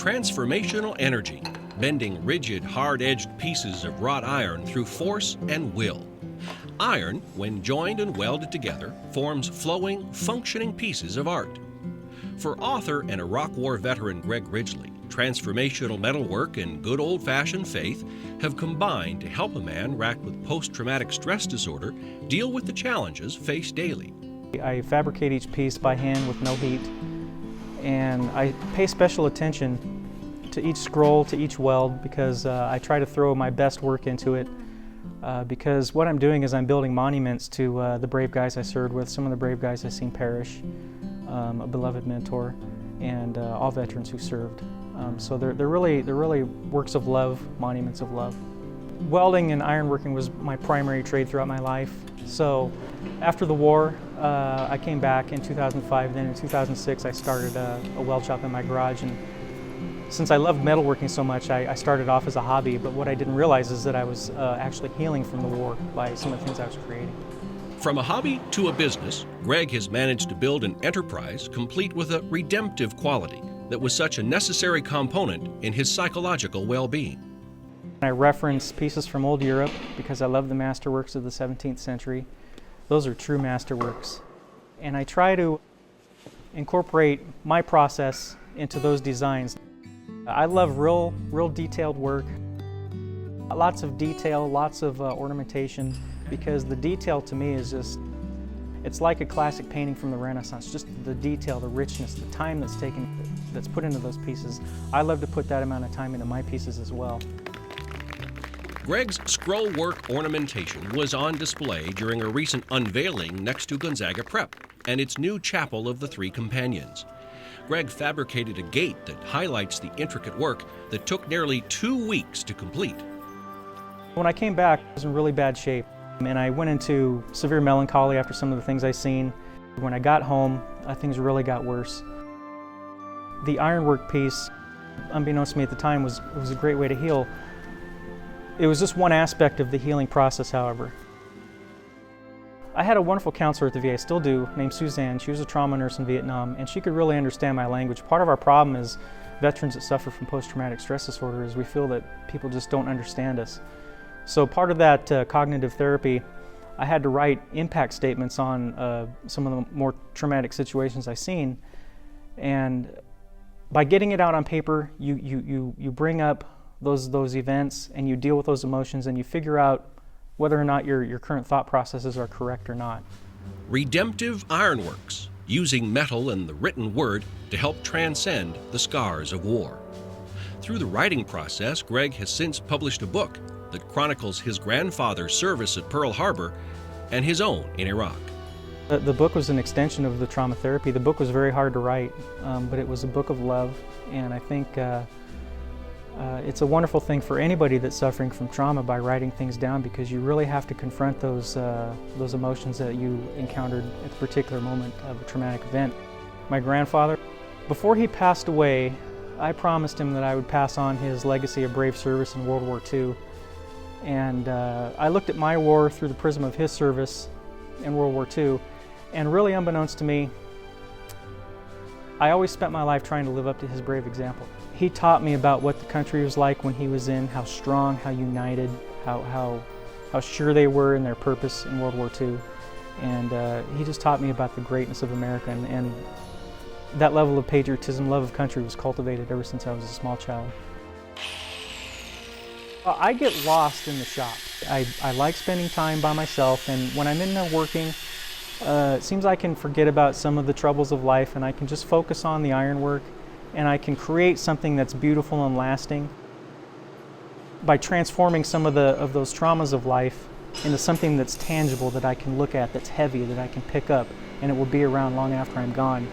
transformational energy, bending rigid, hard-edged pieces of wrought iron through force and will. Iron, when joined and welded together, forms flowing, functioning pieces of art. For author and Iraq War veteran Greg Ridgley, transformational metalwork and good old-fashioned faith have combined to help a man racked with post-traumatic stress disorder deal with the challenges faced daily. I fabricate each piece by hand with no heat, and I pay special attention to each scroll, to each weld, because I try to throw my best work into it, because what I'm doing is I'm building monuments to the brave guys I served with, some of the brave guys I've seen perish, a beloved mentor, and all veterans who served. So they're really works of love, monuments of love. Welding and ironworking was my primary trade throughout my life. So after the war, I came back in 2005. Then in 2006, I started a weld shop in my garage. And since I loved metalworking so much, I started off as a hobby. But what I didn't realize is that I was actually healing from the war by some of the things I was creating. From a hobby to a business, Greg has managed to build an enterprise complete with a redemptive quality that was such a necessary component in his psychological well-being. I reference pieces from old Europe because I love the masterworks of the 17th century. Those are true masterworks. And I try to incorporate my process into those designs. I love real detailed work. Lots of detail, lots of ornamentation, because the detail to me is just, it's like a classic painting from the Renaissance. Just the detail, the richness, the time that's taken, that's put into those pieces. I love to put that amount of time into my pieces as well. Greg's scroll work ornamentation was on display during a recent unveiling next to Gonzaga Prep and its new Chapel of the Three Companions. Greg fabricated a gate that highlights the intricate work that took nearly 2 weeks to complete. When I came back, I was in really bad shape, and I went into severe melancholy after some of the things I seen. When I got home, things really got worse. The ironwork piece, unbeknownst to me at the time, was a great way to heal. It was just one aspect of the healing process, however. I had a wonderful counselor at the VA, still do, named Suzanne. She was a trauma nurse in Vietnam, and she could really understand my language. Part of our problem as veterans that suffer from post-traumatic stress disorder is we feel that people just don't understand us. So part of that cognitive therapy, I had to write impact statements on some of the more traumatic situations I've seen. And by getting it out on paper, you bring up those events and you deal with those emotions and you figure out whether or not your current thought processes are correct or not. Redemptive Ironworks, using metal and the written word to help transcend the scars of war. Through the writing process, Greg has since published a book that chronicles his grandfather's service at Pearl Harbor and his own in Iraq. The book was an extension of the trauma therapy. The book was very hard to write, but it was a book of love, and I think it's a wonderful thing for anybody that's suffering from trauma by writing things down, because you really have to confront those emotions that you encountered at the particular moment of a traumatic event. My grandfather, before he passed away, I promised him that I would pass on his legacy of brave service in World War II. And I looked at my war through the prism of his service in World War II, and really unbeknownst to me, I always spent my life trying to live up to his brave example. He taught me about what the country was like when he was in, how strong, how united, how sure they were in their purpose in World War II. And he just taught me about the greatness of America, and that level of patriotism, love of country was cultivated ever since I was a small child. I get lost in the shop. I like spending time by myself, and when I'm in there working, it seems I can forget about some of the troubles of life, and I can just focus on the ironwork, and I can create something that's beautiful and lasting by transforming some of those traumas of life into something that's tangible, that I can look at, that's heavy, that I can pick up, and it will be around long after I'm gone.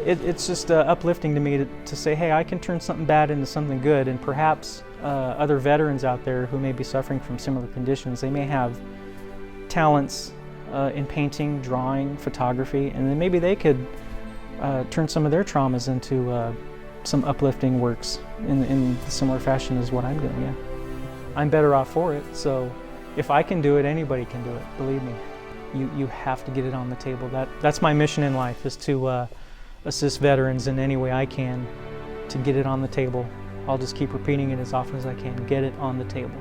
It's just uplifting to me to say, hey, I can turn something bad into something good, and perhaps other veterans out there who may be suffering from similar conditions, they may have talents in painting, drawing, photography, and then maybe they could turn some of their traumas into some uplifting works in similar fashion as what I'm doing, yeah. I'm better off for it, so if I can do it, anybody can do it, believe me. You have to get it on the table. That's my mission in life, is to assist veterans in any way I can to get it on the table. I'll just keep repeating it as often as I can. Get it on the table.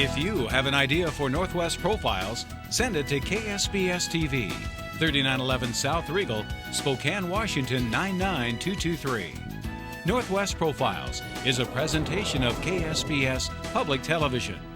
If you have an idea for Northwest Profiles, send it to KSPS TV, 3911 South Regal, Spokane, Washington 99223. Northwest Profiles is a presentation of KSPS Public Television.